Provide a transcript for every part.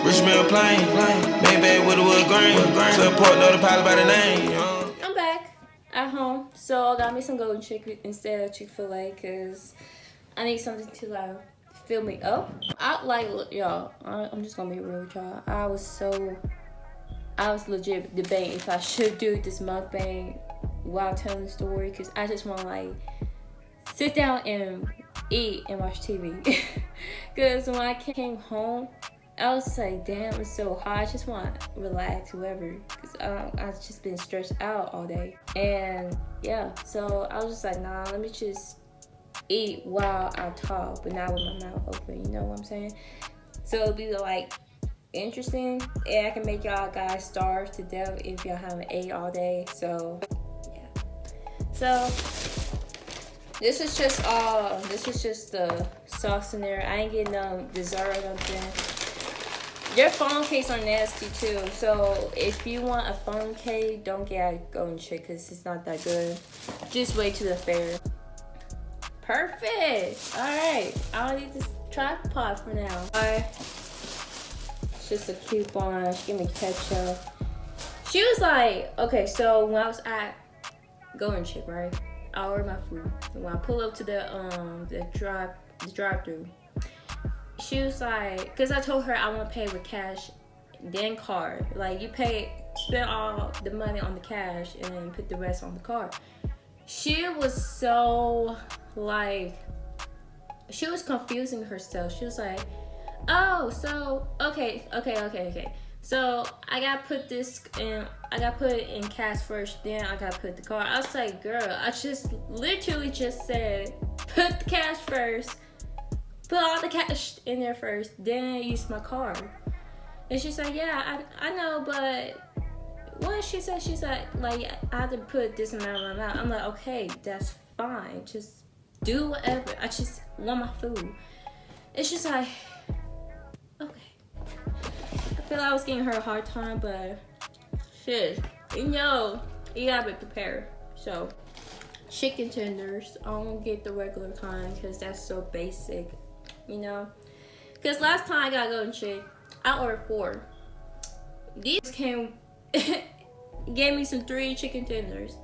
Rich man plane, Maybach with a wood grain. Support know the pilot by the name. I'm back at home, so I got me some golden chicken instead of Chick-fil-A because I need something to fill me up. Y'all. I'm just gonna be real with y'all. I was legit debating if I should do this mukbang while telling the story because I just want to sit down and eat and watch TV. Because when I came home, I was like, damn, it's so hot. I just want to relax, whoever. Because I've just been stressed out all day. And yeah, so I was just like, nah, let me just eat while I talk, but not with my mouth open. You know what I'm saying? So it'll be interesting. And I can make y'all guys starve to death if y'all haven't ate all day. So yeah. So this is just the sauce in there. I ain't getting no dessert or nothing. Their phone cakes are nasty too. So if you want a phone cake, don't get a golden chick because it's not that good. Just wait to the fair. Perfect. Alright. I don't need this tripod for now. It's just a coupon. She gave me ketchup. She was like, okay, so when I was at Golden Chick, right? I ordered my food. And when I pull up to the drive-thru, she was like, because I told her I want to pay with cash, then card. Like you spend all the money on the cash and then put the rest on the card. She was so she was confusing herself. She was like, oh, so okay. So I gotta put this in. I gotta put it in cash first. Then I gotta put the card. I was like, girl, I just literally just said, put the cash first. Put all the cash in there first. Then use my card. And she's like, yeah, I know, but what she said, she's like I have to put this amount in my mouth. I'm like, okay, that's fine. Just do whatever. I just want my food. It's just like, okay. I feel like I was giving her a hard time, but shit, you gotta be prepared. So, chicken tenders, I don't get the regular kind because that's so basic, Because last time I got golden chick, I ordered 4. These gave me some 3 chicken tenders.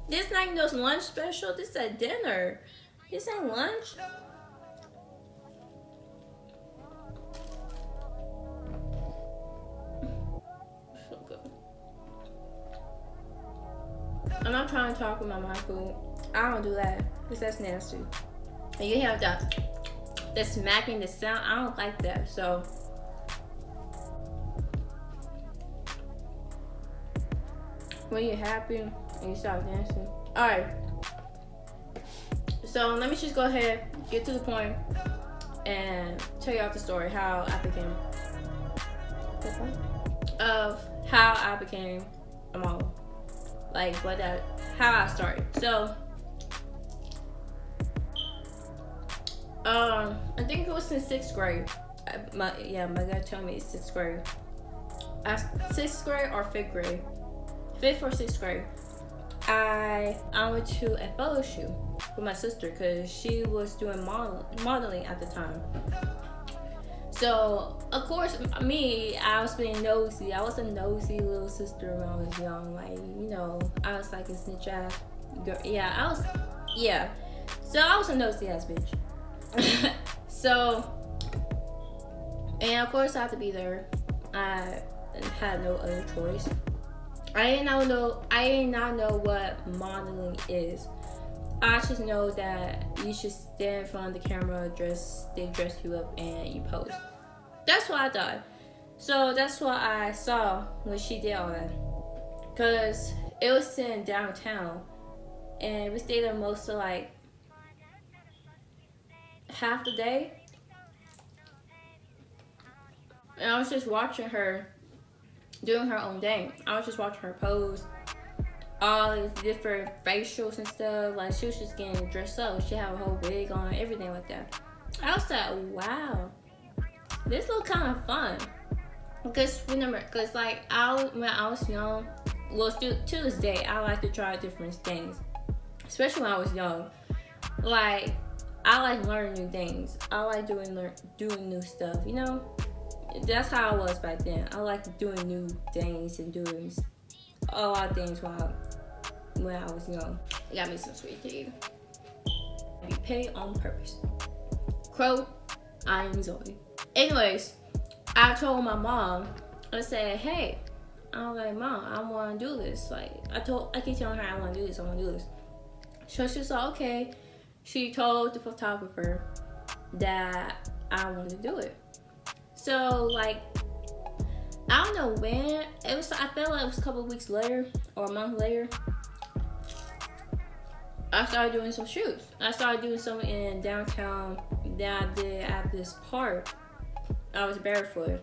This not even those lunch special. This is a dinner. This ain't lunch. I'm not trying to talk about my food. I don't do that because that's nasty. And you have the smacking, the sound. I don't like that. So when you're happy and you start dancing. Alright. So let me just go ahead, get to the point, and tell y'all the story how I became a model. How I started. So I think it was in 6th grade. My dad told me it's 6th grade. 6th grade or 5th grade. 5th or 6th grade. I went to a photo shoot with my sister because she was doing modeling at the time. So of course me, I was being nosy. I was a nosy little sister when I was young. I was like a snitch ass girl. So I was a nosy ass bitch. So, and of course I had to be there. I had no other choice. I did not know what modeling is. I just know that you should stand in front of the camera, they dress you up, and you pose. That's what I thought. So that's what I saw when she did all that. Because it was in downtown, and we stayed there most of half the day. And I was just watching her doing her own thing. I was just watching her pose, all these different facials and stuff. She was just getting dressed up. She had a whole wig on, everything like that. I was like, wow, this look kind of fun. Because when I was young, well, still to this day, I like to try different things. Especially when I was young. I like learning new things. I like doing new stuff, That's how I was back then. I like doing new things and doing a lot of things when I was young. It got me some sweet tea. Be paid on purpose. Quote, I am Zoe. Anyways, I told my mom, I said, hey, I'm like, Mom, I want to do this. Like, I keep telling her I want to do this, I want to do this. So she was like, okay. She told the photographer that I wanted to do it. So, like, I don't know when, it was, I felt like it was a couple of weeks later, or a month later, I started doing some shoots. I started doing some in downtown that I did at this park. I was barefoot.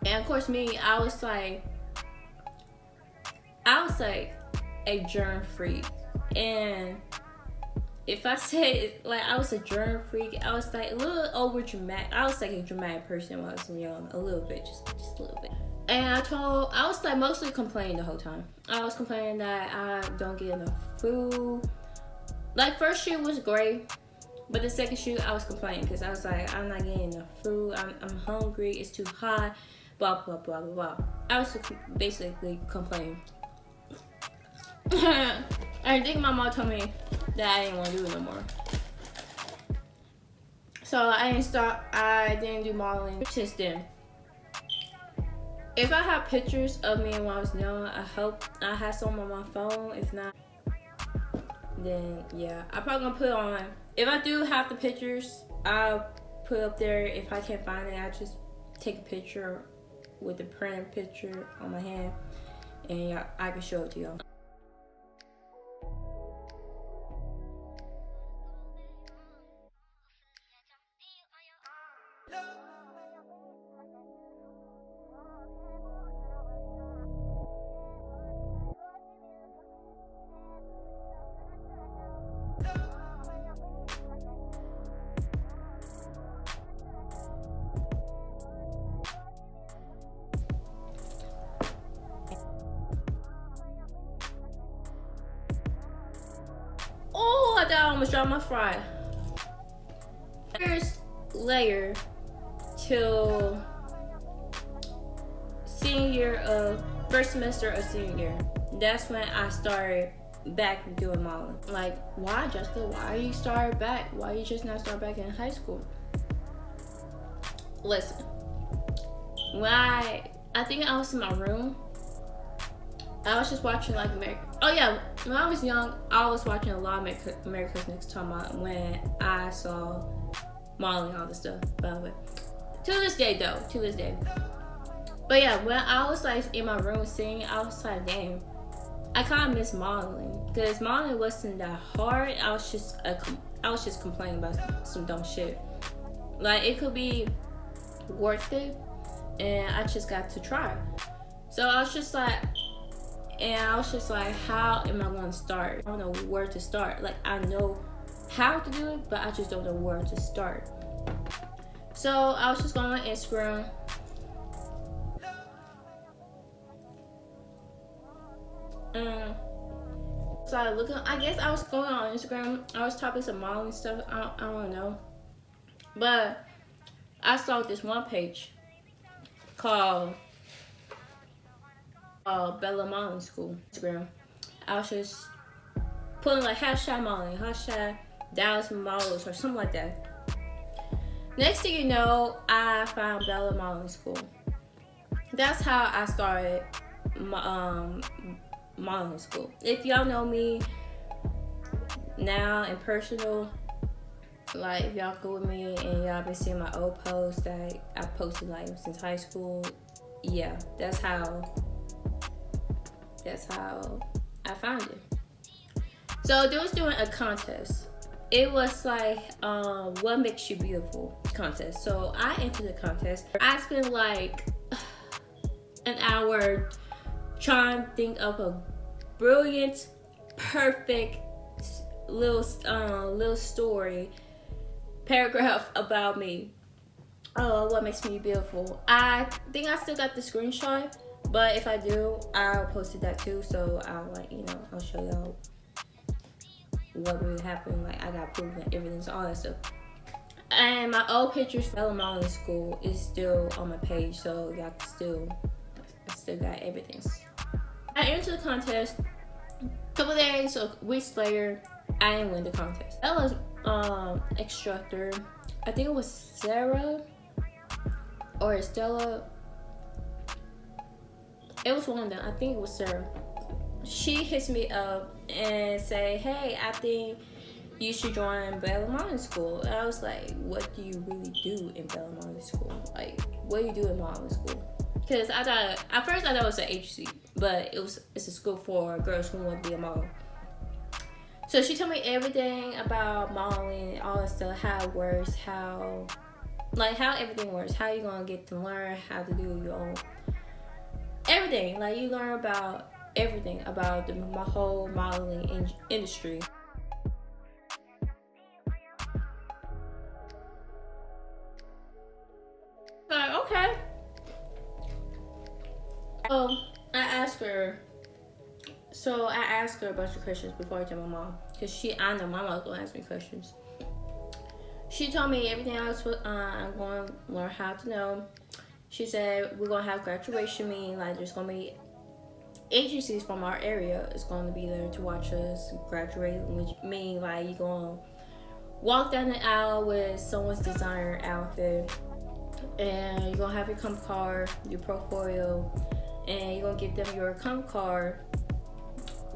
And of course me, I was like a germ freak. And if I say like I was a germ freak, I was like a little over dramatic. I was like a dramatic person when I was young, a little bit, just a little bit. And I was like mostly complaining the whole time. I was complaining that I don't get enough food. Like first shoot was great, but the second shoot I was complaining because I was like, I'm not getting enough food. I'm hungry. It's too hot. Blah blah blah blah blah. I was basically complaining. I think my mom told me that I didn't want to do it no more. So I didn't do modeling since then. If I have pictures of me when I was young, I hope I have some on my phone. If not, then yeah, I'm probably gonna put on. If I do have the pictures, I'll put up there. If I can't find it, I'll just take a picture with the printed picture on my hand, and yeah, I can show it to y'all. Oh, I thought I almost dropped my fry. First layer till first semester of senior year. That's when I started back doing modeling. Like, why, Jessica? Why you started back? Why you just not start back in high school? Listen, when I think I was in my room. I was just watching like oh yeah, when I was young, I was watching a lot of America's Next Top Model when I saw modeling, all this stuff. By the way, to this day. But yeah, when I was like in my room singing, I was like, damn, I kind of miss modeling because modeling wasn't that hard. I was just complaining about some dumb shit. Like it could be worth it, and I just got to try. So I was just like. And I was just like, how am I going to start? I don't know where to start. Like, I know how to do it, but I just don't know where to start. So I was just going on Instagram. So I looking. I guess I was going on Instagram. I was typing some modeling stuff. I don't know. But I saw this one page called Bella Modeling School Instagram. I was just putting like hashtag modeling, hashtag Dallas models or something like that. Next thing you know, I found Bella Modeling School. That's how I started modeling school. If y'all know me now in personal, like if y'all go with me and y'all been seeing my old posts that I posted like since high school, yeah, that's how I found it. So they was doing a contest. It was like what makes you beautiful contest. So I entered the contest. I spent like an hour trying to think of a brilliant, perfect little story paragraph about me. What makes me beautiful. I think I still got the screenshot. But if I do, I'll post that too. So I'll I'll show y'all what really happened. Like I got proof and evidence, all that stuff. And my old pictures from elementary school is still on my page, so y'all can still got everything. I entered the contest. Couple days or weeks later, I didn't win the contest. That was instructor. I think it was Sarah or Stella. It was one of them. I think it was Sarah. She hits me up and say, "Hey, I think you should join Bella Mountain School." And I was like, "What do you really do in Bella Mountain School? Like, what do you do in Mountain School?" Because at first I thought it was an agency, but it's a school for girls who want to be a model. So she told me everything about modeling, all that stuff, how it works, how everything works, how you're gonna get to learn how to do your own everything. Like, you learn about everything about my whole modeling industry. Like, okay. I asked her a bunch of questions before I told my mom, because I know my mom was gonna ask me questions. She told me everything I'm going to learn how to know. She said we're gonna have graduation meeting. Like, there's gonna be agencies from our area is going to be there to watch us graduate, which means like you're gonna walk down the aisle with someone's designer outfit, and you're gonna have your comp card, your portfolio, and you're gonna give them your comp card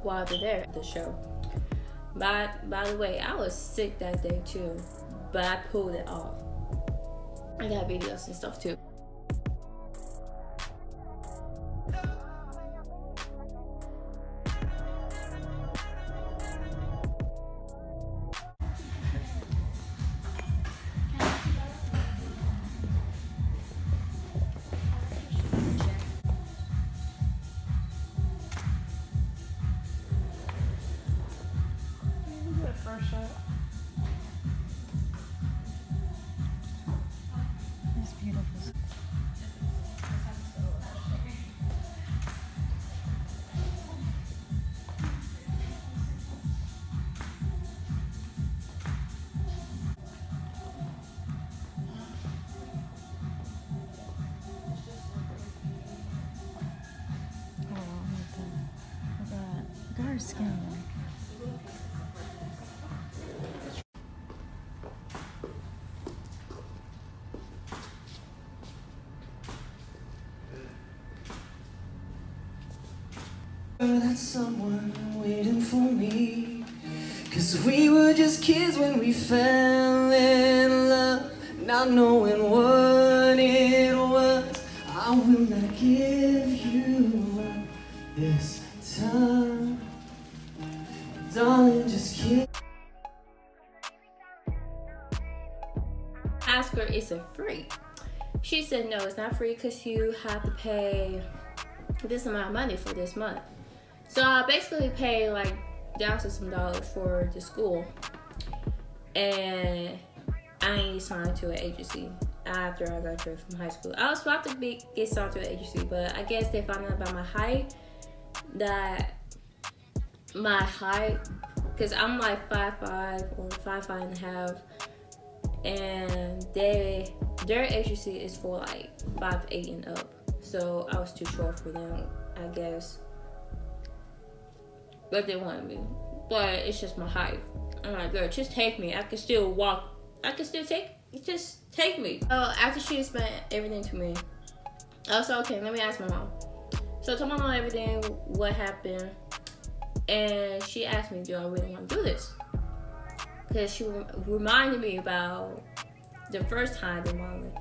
while they're there at the show. By the way, I was sick that day too, but I pulled it off. I got videos and stuff too. First shot. It's beautiful. Oh, look at her skin. That's someone waiting for me, 'cause we were just kids when we fell in love, not knowing what it was. I will not give you up this time, darling, just keep. Ask her, is it free? She said no, it's not free, because you have to pay this amount of money for this month. So I basically paid like down to some dollars for the school, and I ain't signed to an agency after I graduated from high school. I was about to get signed to an agency, but I guess they found out about my height, because I'm like 5'5" or 5'5.5", and their agency is for like 5'8" and up. So I was too short for them, I guess. But they wanted me. But it's just my height. I'm like, girl, just take me. I can still walk. Just take me. So after she explained everything to me, I was like, okay, let me ask my mom. So I told my mom everything, what happened. And she asked me, do I really want to do this? Because she reminded me about the first time in modeling.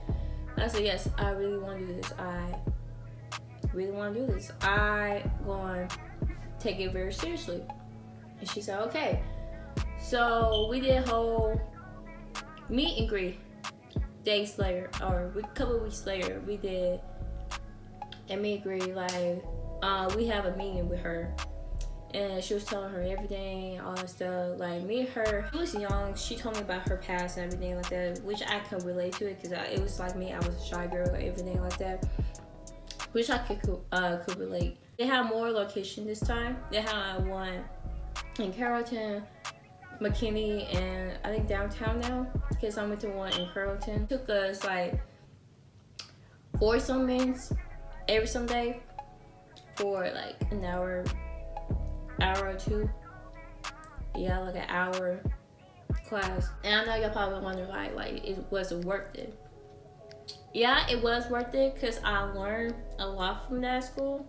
I said, yes, I really want to do this. I really want to do this. I going to take it very seriously. And she said, okay. So we did a whole meet and greet days later, or a couple of weeks later, we did a meet and greet. Like, we have a meeting with her, and she was telling her everything, all that stuff. Like, me and her, she was young. She told me about her past and everything like that, which I could relate to it, because it was like me. I was a shy girl, everything like that, which I could relate. They have more location this time. They have one in Carrollton, McKinney and I think downtown now, because I went to one in Carrollton. It took us like 40 some minutes every Sunday for like an hour or two. Yeah, like an hour class. And I know y'all probably wonder like it wasn't worth it. Yeah, it was worth it because I learned a lot from that school.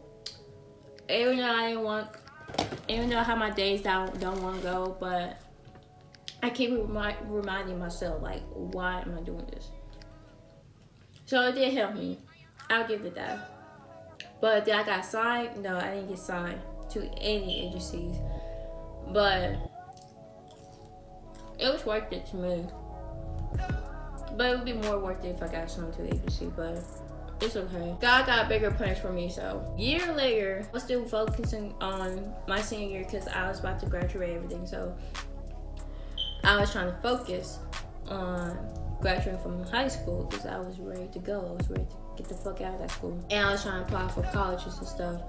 Even though I have my days that I don't want to go, but I keep reminding myself, like, why am I doing this? So it did help me. I'll give it that. But did I got signed? No, I didn't get signed to any agencies. But it was worth it to me. But it would be more worth it if I got signed to an agency, but it's okay. God got bigger plans for me, so. Year later, I was still focusing on my senior year because I was about to graduate everything, so I was trying to focus on graduating from high school because I was ready to go. I was ready to get the fuck out of that school. And I was trying to apply for colleges and stuff,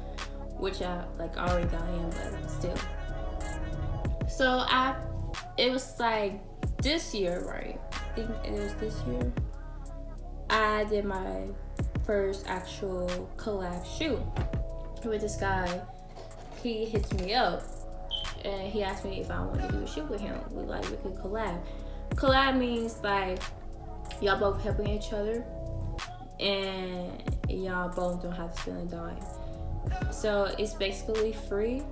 which I like already got in, but still. So it was like this year, right? I think it was this year. I did my first actual collab shoot with this guy. He hits me up and he asked me if I wanted to do a shoot with him. We could collab. Collab means like y'all both helping each other and y'all both don't have to spend a dime. So it's basically free,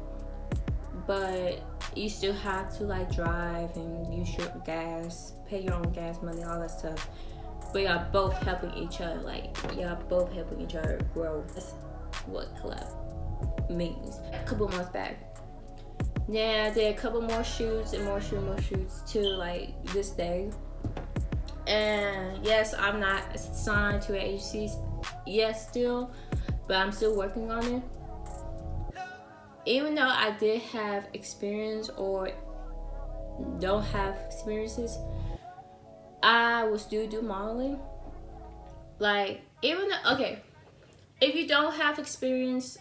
but you still have to like drive and use your gas, pay your own gas money, all that stuff. But y'all both helping each other, like y'all both helping each other grow. That's what collab means. A couple months back, then I did a couple more shoots and more shoots to like this day. And yes, I'm not signed to an agency yet still, but I'm still working on it. Even though I did have experience or don't have experiences, I will still do modeling. Like, even though, okay, if you don't have experience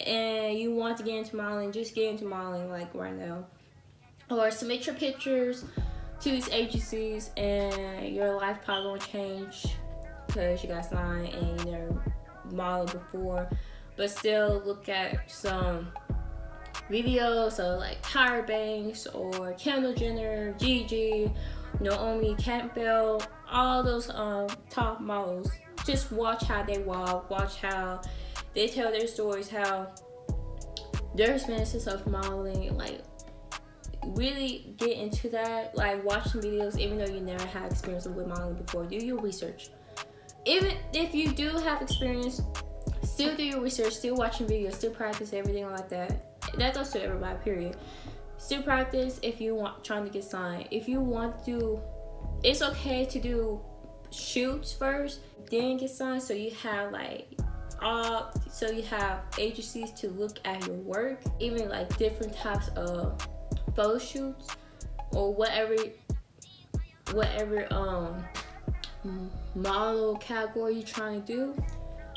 and you want to get into modeling, just get into modeling like right now. Or submit your pictures to these agencies and your life probably won't change because you got signed and you never modeled before. But still look at some videos of like Tyra Banks or Kendall Jenner, Gigi, Naomi Campbell, all those top models. Just watch how they walk, watch how they tell their stories, how their experiences of modeling, like really get into that. Like watch some videos even though you never had experience with modeling before. Do your research. Even if you do have experience, still do your research, still watching videos, still practice everything like that. That goes to everybody, period. Still practice if you want trying to get signed. If you want to, it's okay to do shoots first, then get signed, so you have like so you have agencies to look at your work, even like different types of photo shoots or whatever model category you're trying to do.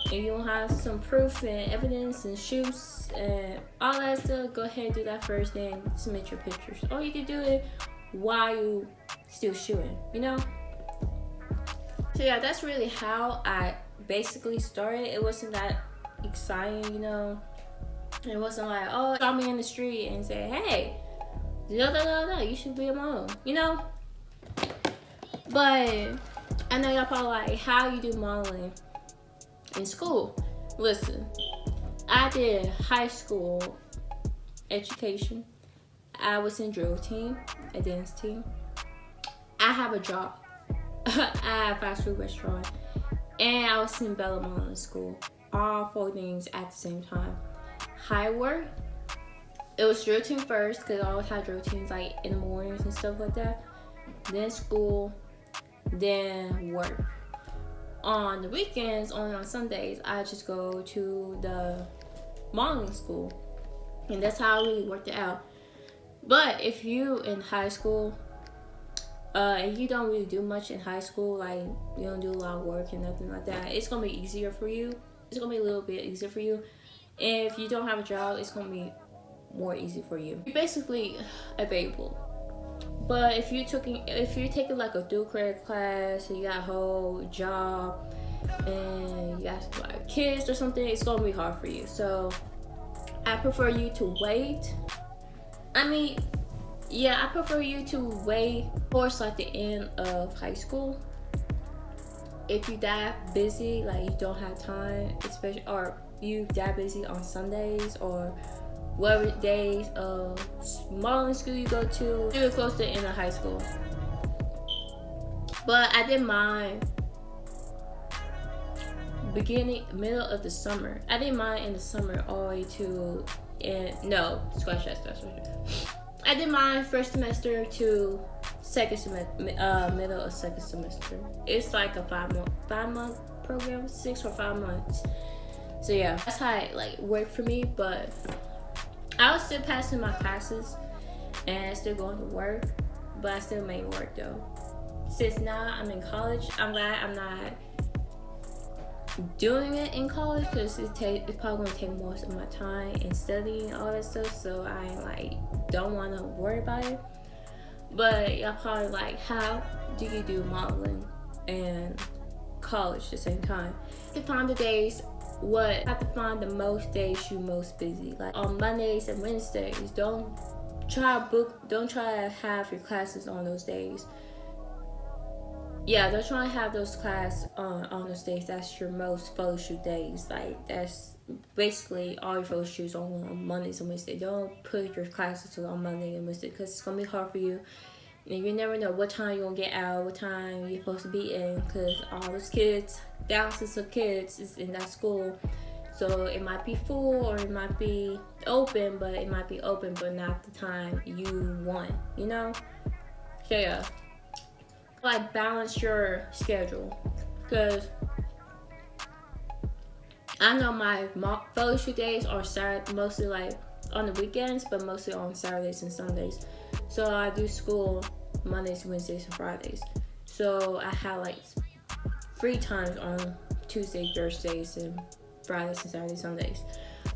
And you don't have some proof and evidence and shoots and all that stuff, go ahead and do that first, then submit your pictures. Or you can do it while you still shooting, you know? So yeah, that's really how I basically started. It wasn't that exciting, you know? It wasn't like, oh, saw me in the street and say, hey, you should be a model, you know? But I know y'all probably like, how you do modeling in school. Listen, I did high school education. I was in drill team, a dance team. I have a job. I have a fast food restaurant. And I was in Bella Modeling School. All 4 things at the same time. High work. It was drill team first because I always had drill teams like in the mornings and stuff like that. Then school, then work. On the weekends, only on Sundays, I just go to the modeling school. And that's how I really worked it out. But if you in high school, and you don't really do much in high school, like you don't do a lot of work and nothing like that, it's gonna be easier for you. It's gonna be a little bit easier for you. And if you don't have a job, it's gonna be more easy for you. You're basically available But if you're taking like a dual credit class and you got a whole job and you got like kids or something, it's gonna be hard for you. So I prefer you to wait. I prefer you to wait towards like the end of high school. If you that busy, like you don't have time, especially, or you that busy on Sundays or whatever days of modeling school you go to, you're close to the end of high school. But I didn't mind middle of the summer. I didn't mind in the summer all the way to, scratch that. I didn't mind first semester to second semester, middle of second semester. It's like a 5 month program, 6 or 5 months. So yeah, that's how it like worked for me. But I was still passing my classes and still going to work, but I still made work though. Since now I'm in college, I'm glad I'm not doing it in college because it's probably gonna take most of my time in studying all that stuff. So I like don't want to worry about it. But y'all probably like, how do you do modeling and college at the same time? To find the days, have to find the most days you most busy. Like on Mondays and Wednesdays, don't try to have your classes on those days. Yeah, don't try to have those classes on those days. That's your most photo shoot days. Like that's basically all your photo shoots on Mondays and Wednesdays. Don't put your classes on Monday and Wednesday because it's gonna be hard for you. And you never know what time you're gonna get out, what time you're supposed to be in, because all those kids, thousands of kids is in that school. So it might be full or it might be open, but not the time you want, you know? So yeah. Like balance your schedule, because I know my photo shoot days are mostly like on the weekends, but mostly on Saturdays and Sundays. So I do school Mondays, Wednesdays, and Fridays. So I have like free times on Tuesdays, Thursdays, and Fridays, and Saturdays, Sundays.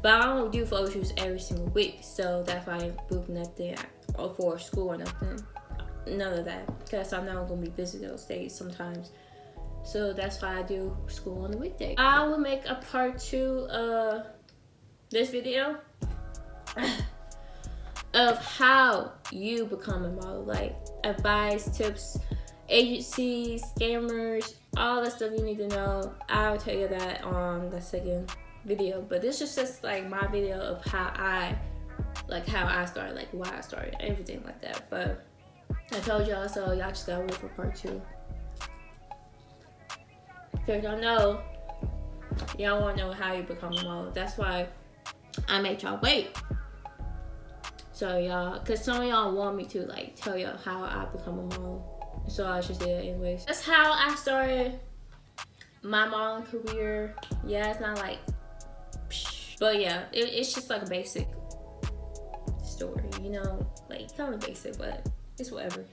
But I don't do photo shoots every single week, so that's why I book nothing for school or nothing. None of that, because I know I'm gonna be busy those days sometimes. So that's why I do school on the weekday. I will make a part 2 of this video of how you become a model, like advice, tips, agencies, scammers, all the stuff you need to know. I'll tell you that on the second video, but this is just like my video of how I started, like why I started, everything like that. But I told y'all, so y'all just gotta wait for part 2. Because y'all wanna know how you become a model. That's why I made y'all wait. So y'all, cause some of y'all want me to like tell y'all how I become a model. So I just did it anyways. That's how I started my modeling career. Yeah, it's not like, but yeah, it's just like a basic story, you know, like kind of basic, but it's whatever.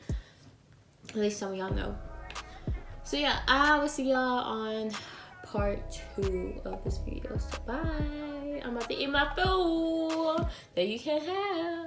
At least some of y'all know. So yeah, I will see y'all on part 2 of this video. So bye. I'm about to eat my food that you can have.